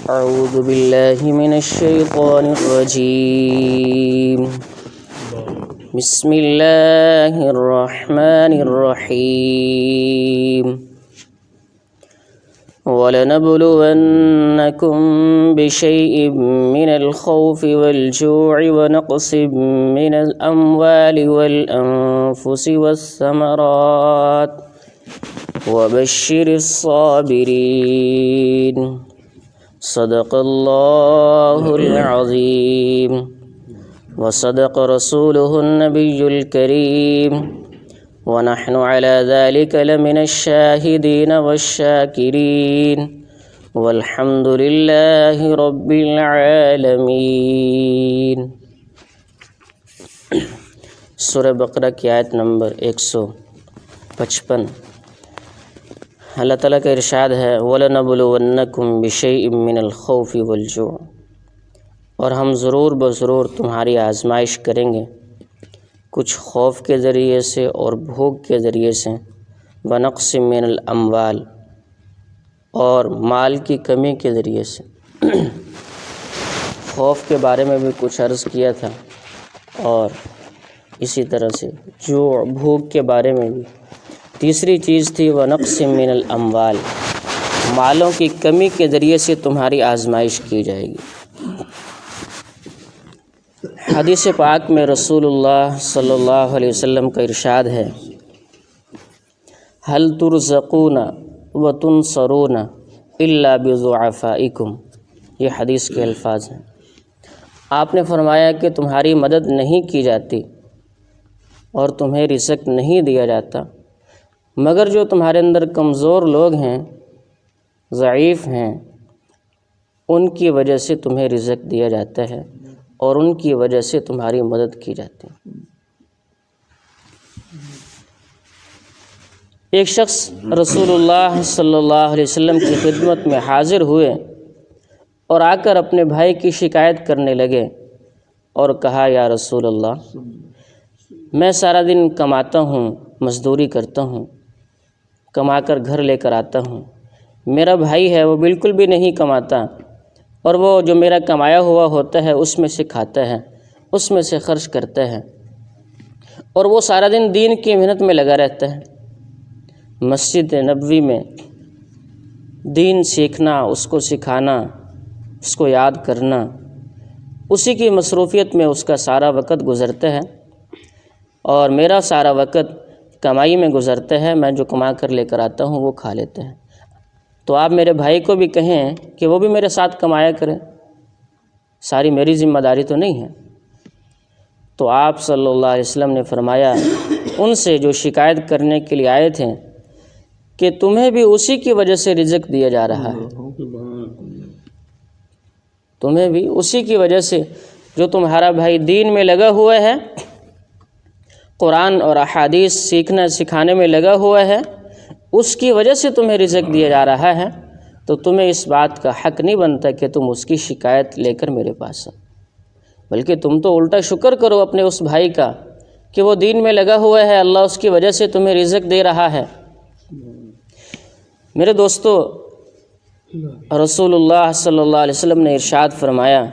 أعوذ بالله من الشيطان الرجيم. بسم الله الرحمن الرحيم. وَلَنَبْلُوَنَّكُمْ بِشَيْءٍ مِّنَ الْخَوْفِ وَالْجُوعِ وَنَقْصٍ مِّنَ الْأَمْوَالِ وَالْأَنفُسِ وَالثَّمَرَاتِ وَبَشِّرِ الصَّابِرِينَ. صدق اللہ العظیم وصدق رسولہ النبی الکریم ونحن على ذلك لمن الشاہدین والشاکرین والحمد للہ رب العالمین. سورہ بقرہ کی آیت نمبر 155. اللہ تعالیٰ کا ارشاد ہے وَلَنَبْلُوَنَّكُمْ بِشَيْءٍ مِّنَ الْخَوْفِ وَالْجُوعِ، اور ہم ضرور بضرور تمہاری آزمائش کریں گے کچھ خوف کے ذریعے سے اور بھوک کے ذریعے سے، وَنَقْصٍ مِّنَ الْأَمْوَالِ، اور مال کی کمی کے ذریعے سے. خوف کے بارے میں بھی کچھ عرض کیا تھا، اور اسی طرح سے جوع بھوک کے بارے میں بھی. تیسری چیز تھی وَنَقْصٍ مِّنَ الْأَمْوَالِ، مالوں کی کمی کے ذریعے سے تمہاری آزمائش کی جائے گی. حدیث پاک میں رسول اللہ صلی اللہ علیہ وسلم کا ارشاد ہے هَلْ تُرْزَقُونَ وَتُنْصَرُونَ إِلَّا بِضُعَفَائِكُمْ، یہ حدیث کے الفاظ ہیں. آپ نے فرمایا کہ تمہاری مدد نہیں کی جاتی اور تمہیں رزق نہیں دیا جاتا مگر جو تمہارے اندر کمزور لوگ ہیں، ضعیف ہیں، ان کی وجہ سے تمہیں رزق دیا جاتا ہے اور ان کی وجہ سے تمہاری مدد کی جاتی ہے. ایک شخص رسول اللہ صلی اللہ علیہ وسلم کی خدمت میں حاضر ہوئے اور آ کر اپنے بھائی کی شکایت کرنے لگے اور کہا یا رسول اللہ، میں سارا دن کماتا ہوں، مزدوری کرتا ہوں، کما کر گھر لے کر آتا ہوں، میرا بھائی ہے وہ بالکل بھی نہیں کماتا اور وہ جو میرا کمایا ہوا ہوتا ہے اس میں سے کھاتا ہے، اس میں سے خرچ کرتا ہے، اور وہ سارا دن دین کی محنت میں لگا رہتا ہے. مسجد نبوی میں دین سیکھنا، اس کو سکھانا، اس کو یاد کرنا، اسی کی مصروفیت میں اس کا سارا وقت گزرتا ہے اور میرا سارا وقت کمائی میں گزرتا ہے. میں جو کما کر لے کر آتا ہوں وہ کھا لیتا ہے. تو آپ میرے بھائی کو بھی کہیں کہ وہ بھی میرے ساتھ کمایا کرے، ساری میری ذمہ داری تو نہیں ہے. تو آپ صلی اللہ علیہ وسلم نے فرمایا ان سے جو شکایت کرنے کے لیے آئے تھے کہ تمہیں بھی اسی کی وجہ سے رزق دیا جا رہا ہے، تمہیں بھی اسی کی وجہ سے، جو تمہارا بھائی دین میں لگا ہوا ہے، قرآن اور احادیث سیکھنا سکھانے میں لگا ہوا ہے، اس کی وجہ سے تمہیں رزق دیا جا رہا ہے. تو تمہیں اس بات کا حق نہیں بنتا کہ تم اس کی شکایت لے کر میرے پاس آؤ، بلکہ تم تو الٹا شکر کرو اپنے اس بھائی کا کہ وہ دین میں لگا ہوا ہے، اللہ اس کی وجہ سے تمہیں رزق دے رہا ہے. میرے دوستو، رسول اللہ صلی اللہ علیہ وسلم نے ارشاد فرمایا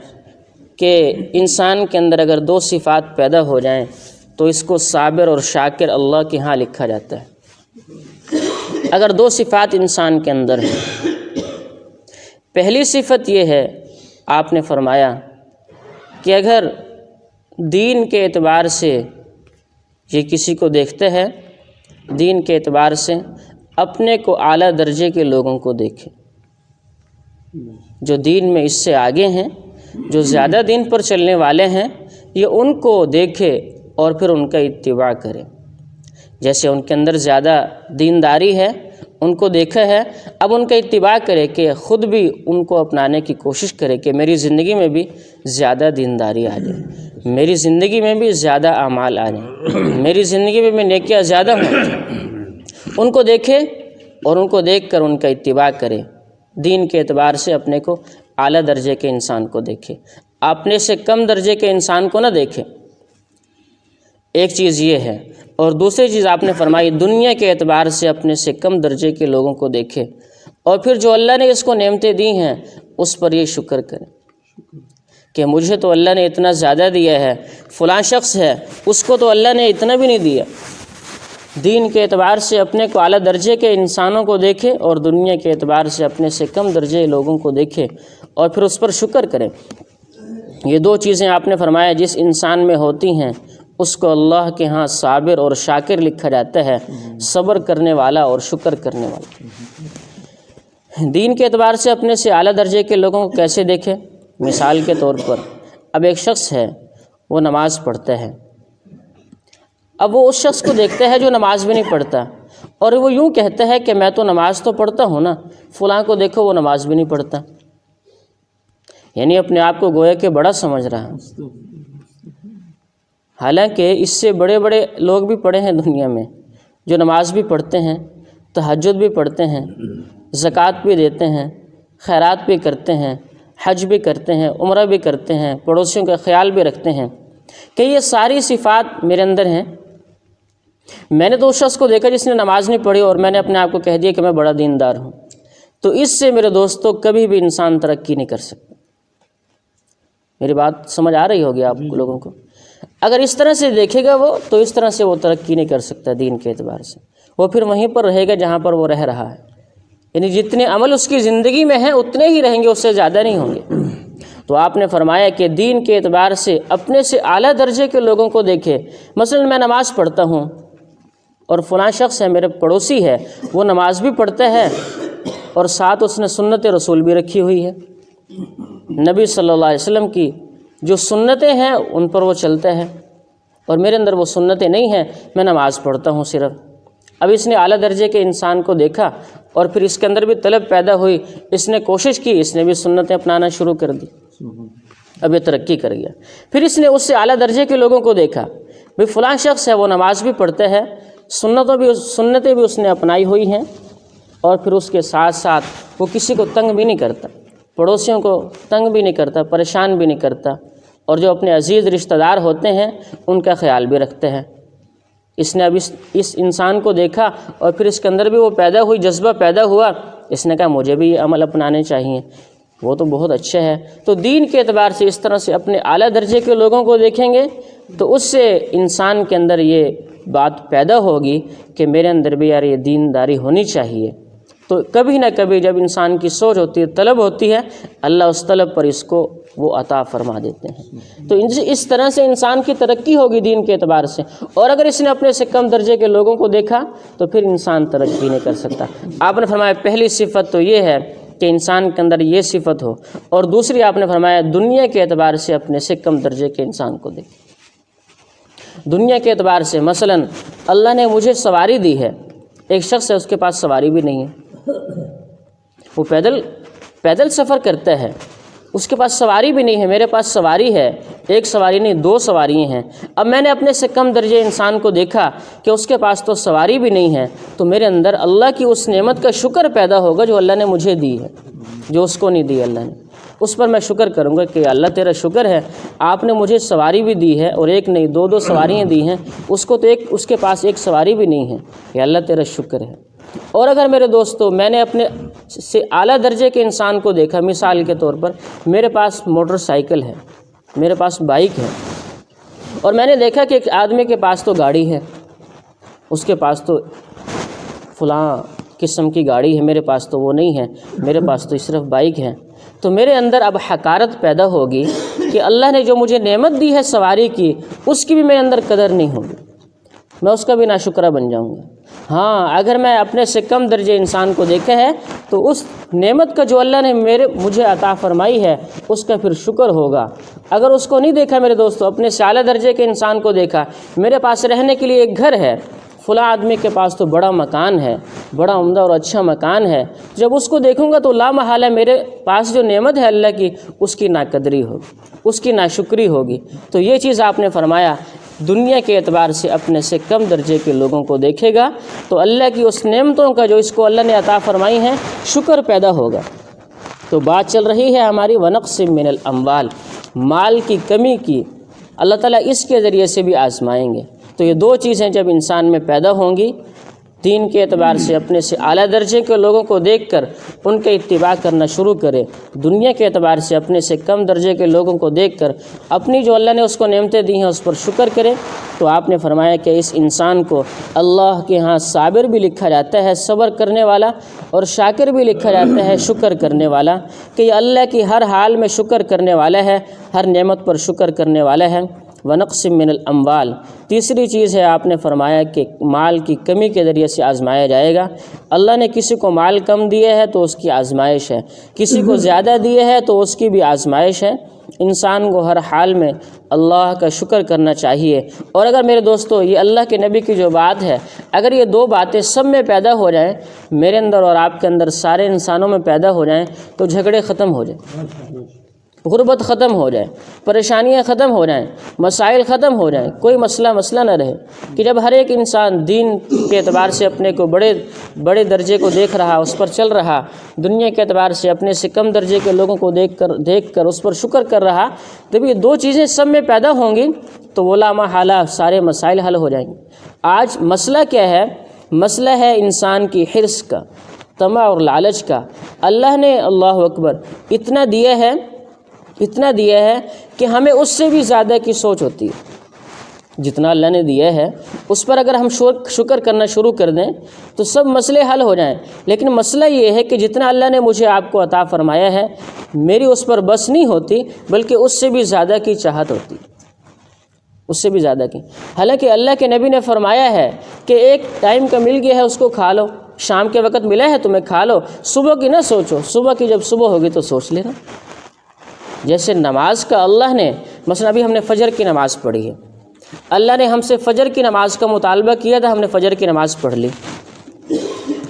کہ انسان کے اندر اگر دو صفات پیدا ہو جائیں تو اس کو صابر اور شاکر اللہ کے ہاں لکھا جاتا ہے. اگر دو صفات انسان کے اندر ہیں، پہلی صفت یہ ہے، آپ نے فرمایا کہ اگر دین کے اعتبار سے یہ کسی کو دیکھتا ہے، دین کے اعتبار سے اپنے کو اعلیٰ درجے کے لوگوں کو دیکھے، جو دین میں اس سے آگے ہیں، جو زیادہ دین پر چلنے والے ہیں، یہ ان کو دیکھے اور پھر ان کا اتباع کرے. جیسے ان کے اندر زیادہ دینداری ہے، ان کو دیکھا ہے، اب ان کا اتباع کرے کہ خود بھی ان کو اپنانے کی کوشش کرے کہ میری زندگی میں بھی زیادہ دینداری آ جائے، میری زندگی میں بھی زیادہ اعمال آ جائیں، میری زندگی میں بھی نیکیاں زیادہ ہوں. ان کو دیکھے اور ان کو دیکھ کر ان کا اتباع کرے، دین کے اعتبار سے اپنے کو اعلیٰ درجے کے انسان کو دیکھے، اپنے سے کم درجے کے انسان کو نہ دیکھے. ایک چیز یہ ہے. اور دوسری چیز آپ نے فرمائی دنیا کے اعتبار سے اپنے سے کم درجے کے لوگوں کو دیکھے، اور پھر جو اللہ نے اس کو نعمتیں دی ہیں اس پر یہ شکر کریں کہ مجھے تو اللہ نے اتنا زیادہ دیا ہے، فلاں شخص ہے اس کو تو اللہ نے اتنا بھی نہیں دیا۔ دین کے اعتبار سے اپنے کو اعلیٰ درجے کے انسانوں کو دیکھے اور دنیا کے اعتبار سے اپنے سے کم درجے لوگوں کو دیکھے اور پھر اس پر شکر کریں۔ یہ دو چیزیں آپ نے فرمایا جس انسان میں ہوتی ہیں اس کو اللہ کے ہاں صابر اور شاکر لکھا جاتا ہے، صبر کرنے والا اور شکر کرنے والا۔ دین کے اعتبار سے اپنے سے اعلیٰ درجے کے لوگوں کو کیسے دیکھیں؟ مثال کے طور پر اب ایک شخص ہے، وہ نماز پڑھتا ہے، اب وہ اس شخص کو دیکھتا ہے جو نماز بھی نہیں پڑھتا، اور وہ یوں کہتا ہے کہ میں تو نماز تو پڑھتا ہوں نا، فلاں کو دیکھو وہ نماز بھی نہیں پڑھتا، یعنی اپنے آپ کو گویا کہ بڑا سمجھ رہا ہے۔ حالانکہ اس سے بڑے بڑے لوگ بھی پڑھے ہیں دنیا میں، جو نماز بھی پڑھتے ہیں، تہجد بھی پڑھتے ہیں، زکوٰۃ بھی دیتے ہیں، خیرات بھی کرتے ہیں، حج بھی کرتے ہیں، عمرہ بھی کرتے ہیں، پڑوسیوں کا خیال بھی رکھتے ہیں، کہ یہ ساری صفات میرے اندر ہیں۔ میں نے تو اس شخص کو دیکھا جس نے نماز نہیں پڑھی اور میں نے اپنے آپ کو کہہ دیا کہ میں بڑا دیندار ہوں، تو اس سے میرے دوستوں کبھی بھی انسان ترقی نہیں کر سکتا۔ میری بات سمجھ آ رہی ہوگی آپ لوگوں کو؟ اگر اس طرح سے دیکھے گا وہ، تو اس طرح سے وہ ترقی نہیں کر سکتا دین کے اعتبار سے، وہ پھر وہیں پر رہے گا جہاں پر وہ رہ رہا ہے، یعنی جتنے عمل اس کی زندگی میں ہیں اتنے ہی رہیں گے، اس سے زیادہ نہیں ہوں گے۔ تو آپ نے فرمایا کہ دین کے اعتبار سے اپنے سے اعلیٰ درجے کے لوگوں کو دیکھے۔ مثلا میں نماز پڑھتا ہوں اور فلاں شخص ہے میرے پڑوسی ہے، وہ نماز بھی پڑھتا ہے اور ساتھ اس نے سنت رسول بھی رکھی ہوئی ہے، نبی صلی اللہ علیہ وسلم کی جو سنتیں ہیں ان پر وہ چلتا ہے، اور میرے اندر وہ سنتیں نہیں ہیں، میں نماز پڑھتا ہوں صرف۔ اب اس نے اعلیٰ درجے کے انسان کو دیکھا اور پھر اس کے اندر بھی طلب پیدا ہوئی، اس نے کوشش کی، اس نے بھی سنتیں اپنانا شروع کر دی، اب یہ ترقی کر گیا۔ پھر اس نے اس سے اعلیٰ درجے کے لوگوں کو دیکھا، بھئی فلاں شخص ہے وہ نماز بھی پڑھتا ہے، سنتیں بھی اس نے اپنائی ہوئی ہیں، اور پھر اس کے ساتھ ساتھ وہ کسی کو تنگ بھی نہیں کرتا، پڑوسیوں کو تنگ بھی نہیں کرتا، پریشان بھی نہیں کرتا، اور جو اپنے عزیز رشتہ دار ہوتے ہیں ان کا خیال بھی رکھتے ہیں۔ اس نے اب اس انسان کو دیکھا اور پھر اس کے اندر بھی وہ پیدا ہوئی، جذبہ پیدا ہوا، اس نے کہا مجھے بھی یہ عمل اپنانے چاہیے، وہ تو بہت اچھا ہے۔ تو دین کے اعتبار سے اس طرح سے اپنے اعلیٰ درجے کے لوگوں کو دیکھیں گے تو اس سے انسان کے اندر یہ بات پیدا ہوگی کہ میرے اندر بھی یار یہ دینداری ہونی چاہیے۔ تو کبھی نہ کبھی جب انسان کی سوچ ہوتی ہے، طلب ہوتی ہے، اللہ اس طلب پر اس کو وہ عطا فرما دیتے ہیں۔ تو اس طرح سے انسان کی ترقی ہوگی دین کے اعتبار سے، اور اگر اس نے اپنے سے کم درجے کے لوگوں کو دیکھا تو پھر انسان ترقی نہیں کر سکتا۔ آپ نے فرمایا پہلی صفت تو یہ ہے کہ انسان کے اندر یہ صفت ہو، اور دوسری آپ نے فرمایا دنیا کے اعتبار سے اپنے سے کم درجے کے انسان کو دیکھے۔ دنیا کے اعتبار سے مثلا اللہ نے مجھے سواری دی ہے، ایک شخص ہے اس کے پاس سواری بھی نہیں ہے، وہ پیدل سفر کرتا ہے، اس کے پاس سواری بھی نہیں ہے، میرے پاس سواری ہے، ایک سواری نہیں دو سواریاں ہیں۔ اب میں نے اپنے سے کم درجے انسان کو دیکھا کہ اس کے پاس تو سواری بھی نہیں ہے، تو میرے اندر اللہ کی اس نعمت کا شکر پیدا ہوگا جو اللہ نے مجھے دی ہے، جو اس کو نہیں دی اللہ نے، اس پر میں شکر کروں گا کہ اللہ تیرا شکر ہے، آپ نے مجھے سواری بھی دی ہے، اور ایک نہیں دو سواریاں دی ہیں، اس کو تو اس کے پاس ایک سواری بھی نہیں ہے، کہ اللہ تیرا شکر ہے۔ اور اگر میرے دوستو میں نے اپنے سے اعلیٰ درجے کے انسان کو دیکھا، مثال کے طور پر میرے پاس موٹر سائیکل ہے، میرے پاس بائک ہے، اور میں نے دیکھا کہ ایک آدمی کے پاس تو گاڑی ہے، اس کے پاس تو فلاں قسم کی گاڑی ہے، میرے پاس تو وہ نہیں ہے، میرے پاس تو صرف بائک ہے، تو میرے اندر اب حقارت پیدا ہوگی کہ اللہ نے جو مجھے نعمت دی ہے سواری کی، اس کی بھی میرے اندر قدر نہیں ہوگی، میں اس کا بھی ناشکرہ بن جاؤں گا۔ ہاں اگر میں اپنے سے کم درجے انسان کو دیکھا ہے تو اس نعمت کا جو اللہ نے مجھے عطا فرمائی ہے اس کا پھر شکر ہوگا۔ اگر اس کو نہیں دیکھا میرے دوستو، اپنے سے اعلیٰ درجے کے انسان کو دیکھا، میرے پاس رہنے کے لیے ایک گھر ہے، فلاں آدمی کے پاس تو بڑا مکان ہے، بڑا عمدہ اور اچھا مکان ہے، جب اس کو دیکھوں گا تو لا محالہ میرے پاس جو نعمت ہے اللہ کی اس کی ناقدری ہوگی، اس کی ناشکری ہوگی۔ تو یہ چیز آپ نے فرمایا دنیا کے اعتبار سے اپنے سے کم درجے کے لوگوں کو دیکھے گا تو اللہ کی اس نعمتوں کا جو اس کو اللہ نے عطا فرمائی ہیں شکر پیدا ہوگا۔ تو بات چل رہی ہے ہماری ونقص من الاموال، مال کی کمی کی، اللہ تعالیٰ اس کے ذریعے سے بھی آزمائیں گے۔ تو یہ دو چیزیں جب انسان میں پیدا ہوں گی دین کے اعتبار سے اپنے سے اعلیٰ درجے کے لوگوں کو دیکھ کر ان کے اتباع کرنا شروع کرے، دنیا کے اعتبار سے اپنے سے کم درجے کے لوگوں کو دیکھ کر اپنی جو اللہ نے اس کو نعمتیں دی ہیں اس پر شکر کرے، تو آپ نے فرمایا کہ اس انسان کو اللہ کے ہاں صابر بھی لکھا جاتا ہے، صبر کرنے والا، اور شاکر بھی لکھا جاتا ہے، شکر کرنے والا، کہ یہ اللہ کی ہر حال میں شکر کرنے والا ہے، ہر نعمت پر شکر کرنے والا ہے۔ ونقص من الاموال، تیسری چیز ہے آپ نے فرمایا کہ مال کی کمی کے ذریعے سے آزمایا جائے گا۔ اللہ نے کسی کو مال کم دیے ہے تو اس کی آزمائش ہے، کسی کو زیادہ دیے ہے تو اس کی بھی آزمائش ہے۔ انسان کو ہر حال میں اللہ کا شکر کرنا چاہیے۔ اور اگر میرے دوستو یہ اللہ کے نبی کی جو بات ہے، اگر یہ دو باتیں سب میں پیدا ہو جائیں، میرے اندر اور آپ کے اندر، سارے انسانوں میں پیدا ہو جائیں، تو جھگڑے ختم ہو جائیں، غربت ختم ہو جائے، پریشانیاں ختم ہو جائیں، مسائل ختم ہو جائیں، کوئی مسئلہ نہ رہے۔ کہ جب ہر ایک انسان دین کے اعتبار سے اپنے کو بڑے درجے کو دیکھ رہا، اس پر چل رہا، دنیا کے اعتبار سے اپنے سے کم درجے کے لوگوں کو دیکھ کر اس پر شکر کر رہا، جب یہ دو چیزیں سب میں پیدا ہوں گی تو وہ لامحالہ سارے مسائل حل ہو جائیں گے۔ آج مسئلہ کیا ہے؟ مسئلہ ہے انسان کی حرص کا، طمع اور لالچ کا۔ اللہ نے، اللہ اکبر، اتنا دیا ہے کہ ہمیں اس سے بھی زیادہ کی سوچ ہوتی ہے۔ جتنا اللہ نے دیا ہے اس پر اگر ہم شکر کرنا شروع کر دیں تو سب مسئلے حل ہو جائیں، لیکن مسئلہ یہ ہے کہ جتنا اللہ نے مجھے آپ کو عطا فرمایا ہے، میری اس پر بس نہیں ہوتی، بلکہ اس سے بھی زیادہ کی چاہت ہوتی، اس سے بھی زیادہ کی۔ حالانکہ اللہ کے نبی نے فرمایا ہے کہ ایک ٹائم کا مل گیا ہے اس کو کھا لو، شام کے وقت ملا ہے تمہیں کھا لو، صبح کی نہ سوچو، صبح کی جب صبح ہوگی تو سوچ لینا۔ جیسے نماز کا اللہ نے، مثلا ابھی ہم نے فجر کی نماز پڑھی ہے، اللہ نے ہم سے فجر کی نماز کا مطالبہ کیا تھا، ہم نے فجر کی نماز پڑھ لی۔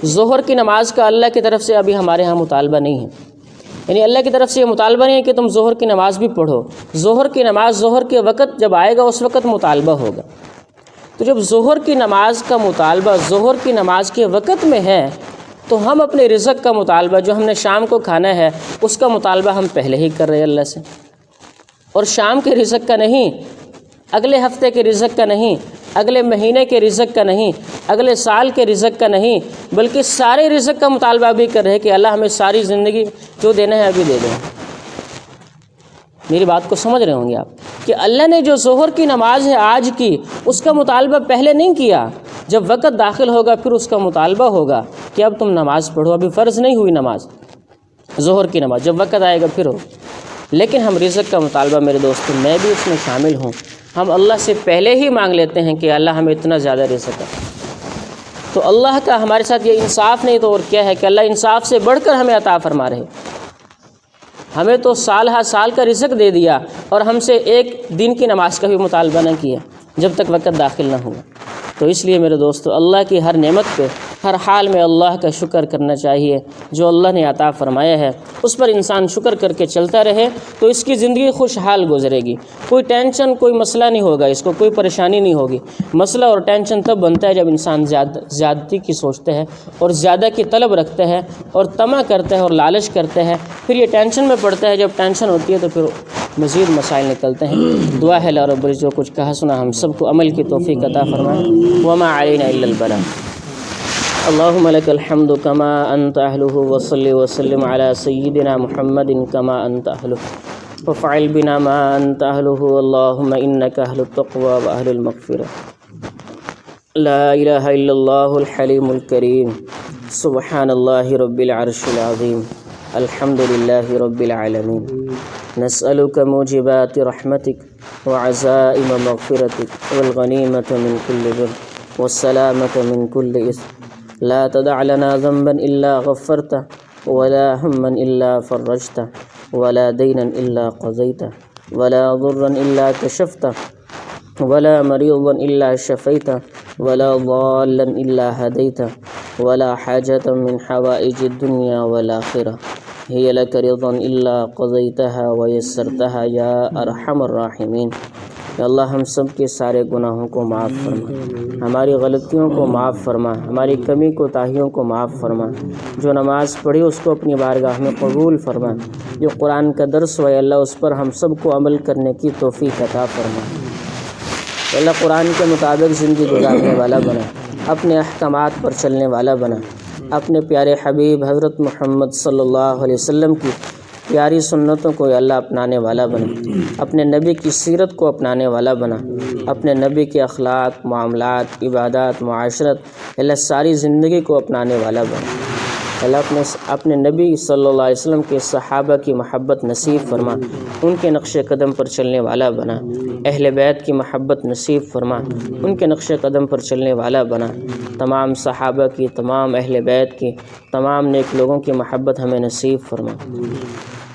ظہر کی نماز کا اللہ کی طرف سے ابھی ہمارے ہاں مطالبہ نہیں ہے، یعنی اللہ کی طرف سے یہ مطالبہ نہیں ہے کہ تم ظہر کی نماز بھی پڑھو۔ ظہر کی نماز ظہر کے وقت جب آئے گا اس وقت مطالبہ ہوگا۔ تو جب ظہر کی نماز کا مطالبہ ظہر کی نماز کے وقت میں ہے تو ہم اپنے رزق کا مطالبہ، جو ہم نے شام کو کھانا ہے، اس کا مطالبہ ہم پہلے ہی کر رہے ہیں اللہ سے، اور شام کے رزق کا نہیں، اگلے ہفتے کے رزق کا نہیں، اگلے مہینے کے رزق کا نہیں، اگلے سال کے رزق کا نہیں، بلکہ سارے رزق کا مطالبہ بھی کر رہے ہیں کہ اللہ ہمیں ساری زندگی جو دینا ہے ابھی دے دیں۔ میری بات کو سمجھ رہے ہوں گے آپ کہ اللہ نے جو ظہر کی نماز ہے آج کی، اس کا مطالبہ پہلے نہیں کیا، جب وقت داخل ہوگا پھر اس کا مطالبہ ہوگا کہ اب تم نماز پڑھو، ابھی فرض نہیں ہوئی نماز ظہر کی نماز، جب وقت آئے گا پھر ہو۔ لیکن ہم رزق کا مطالبہ، میرے دوستوں، میں بھی اس میں شامل ہوں، ہم اللہ سے پہلے ہی مانگ لیتے ہیں کہ اللہ ہمیں اتنا زیادہ رزق ہے۔ تو اللہ کا ہمارے ساتھ یہ انصاف نہیں تو اور کیا ہے کہ اللہ انصاف سے بڑھ کر ہمیں عطا فرما رہے، ہمیں تو سال ہر سال کا رزق دے دیا اور ہم سے ایک دن کی نماز کا بھی مطالبہ نہ کیا جب تک وقت داخل نہ ہوا۔ تو اس لیے میرے دوستو، اللہ کی ہر نعمت پہ ہر حال میں اللہ کا شکر کرنا چاہیے، جو اللہ نے عطا فرمایا ہے اس پر انسان شکر کر کے چلتا رہے تو اس کی زندگی خوشحال گزرے گی، کوئی ٹینشن، کوئی مسئلہ نہیں ہوگا، اس کو کوئی پریشانی نہیں ہوگی۔ مسئلہ اور ٹینشن تب بنتا ہے جب انسان زیادتی کی سوچتا ہے اور زیادہ کی طلب رکھتا ہے اور طمع کرتا ہے اور لالچ کرتا ہے، پھر یہ ٹینشن میں پڑتا ہے۔ جب ٹینشن ہوتی ہے تو پھر مزید مسائل نکلتے ہیں۔ دعا ہے اللہ رب العزت جو کچھ کہا سنا ہم سب کو عمل کی توفیق عطا فرمائے۔ وما علینا الا البلاغ۔ اللهم لك الحمد كما أنت أهله، وصل وسلم على سيدنا محمد كما أنت أهله، وفعل بنا ما أنت أهله، اللهم إنك أهل التقوى وأهل المغفرة۔ لا إله إلا الله الحليم الكريم، سبحان الله رب العرش العظيم، الحمد لله رب العالمين، نسألك موجبات رحمتك وعزائم مغفرتك والغنيمة من كل بر والسلامة من كل إثم، لا تدع لنا ذنبا إلا غفرته ولا هما إلا فرجته ولا دينا إلا قضيته ولا ضرا إلا كشفته ولا مريضا إلا شفيته ولا ضالا إلا هديته ولا حاجة من حوائج الدنيا والآخرة هي لك رضا إلا قضيتها ويسرتها يا أرحم الراحمين۔ کہ اللہ ہم سب کے سارے گناہوں کو معاف فرما، ہماری غلطیوں کو معاف فرما، ہماری کمی کوتاہیوں کو معاف فرما، جو نماز پڑھی اس کو اپنی بارگاہ میں قبول فرما، جو قرآن کا درس ہوا اللہ اس پر ہم سب کو عمل کرنے کی توفیق عطا فرما، اللہ قرآن کے مطابق زندگی گزارنے والا بنا، اپنے احکامات پر چلنے والا بنا، اپنے پیارے حبیب حضرت محمد صلی اللہ علیہ وسلم کی پیاری سنتوں کو یا اللہ اپنانے والا بنا، اپنے نبی کی سیرت کو اپنانے والا بنا، اپنے نبی کے اخلاق، معاملات، عبادات، معاشرت اللہ ساری زندگی کو اپنانے والا بنا۔ اللہ اپنے نبی صلی اللہ علیہ وسلم کے صحابہ کی محبت نصیب فرما، ان کے نقش قدم پر چلنے والا بنا، اہل بیت کی محبت نصیب فرما، ان کے نقش قدم پر چلنے والا بنا، تمام صحابہ کی، تمام اہل بیت کی، تمام نیک لوگوں کی محبت ہمیں نصیب فرما۔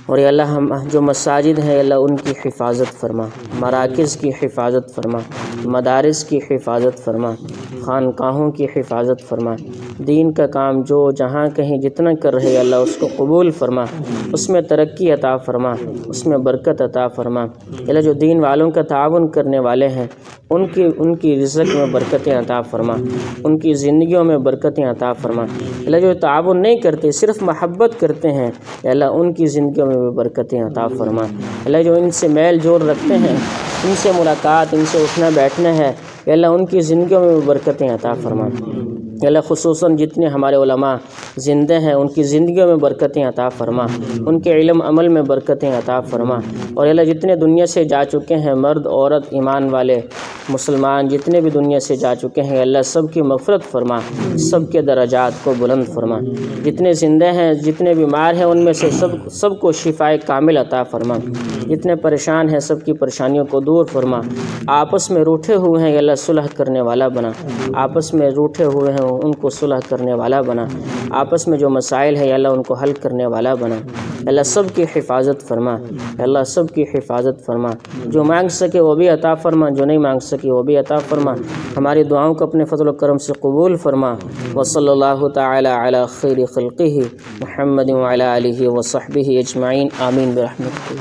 اور یا اللہ ہم جو مساجد ہیں اللہ ان کی حفاظت فرما، مراکز کی حفاظت فرما، مدارس کی حفاظت فرما، خانقاہوں کی حفاظت فرما، دین کا کام جو جہاں کہیں جتنا کر رہے اللہ اس کو قبول فرما، اس میں ترقی عطا فرما، اس میں برکت عطا فرما۔ اللہ جو دین والوں کا تعاون کرنے والے ہیں ان کی رزق میں برکتیں عطا فرما، ان کی زندگیوں میں برکتیں عطا فرما۔ اللہ جو تعاون نہیں کرتے صرف محبت کرتے ہیں اللہ ان کی زندگیوں میں بھی برکتیں عطا فرما۔ اللہ جو ان سے میل جول رکھتے ہیں، ان سے ملاقات، ان سے اٹھنا بیٹھنا ہے اللہ ان کی زندگیوں میں بھی برکتیں عطا فرما۔ اللہ خصوصاً جتنے ہمارے علماء زندہ ہیں ان کی زندگیوں میں برکتیں عطا فرما، ان کے علم عمل میں برکتیں عطا فرما۔ اور اللہ جتنے دنیا سے جا چکے ہیں مرد عورت ایمان والے مسلمان جتنے بھی دنیا سے جا چکے ہیں اللہ سب کی مغفرت فرما، سب کے درجات کو بلند فرما۔ جتنے زندہ ہیں جتنے بیمار ہیں ان میں سے سب کو شفاء کامل عطا فرما، جتنے پریشان ہیں سب کی پریشانیوں کو دور فرما۔ آپس میں روٹھے ہوئے ہیں اللہ صلح کرنے والا بنا، آپس میں روٹھے ہوئے ہیں ان کو صلح کرنے والا بنا، آپس میں جو مسائل ہے اللہ ان کو حل کرنے والا بنا۔ اللہ سب کی حفاظت فرما، اللہ سب کی حفاظت فرما، جو مانگ سکے وہ بھی عطا فرما، جو نہیں مانگ سکے وہ بھی عطا فرما۔ ہماری دعاؤں کو اپنے فضل و کرم سے قبول فرما۔ وصلی اللہ تعالی علی خیر خلقہ محمد وعلی آلہ وصحبہ اجمعین، آمین برحمتک۔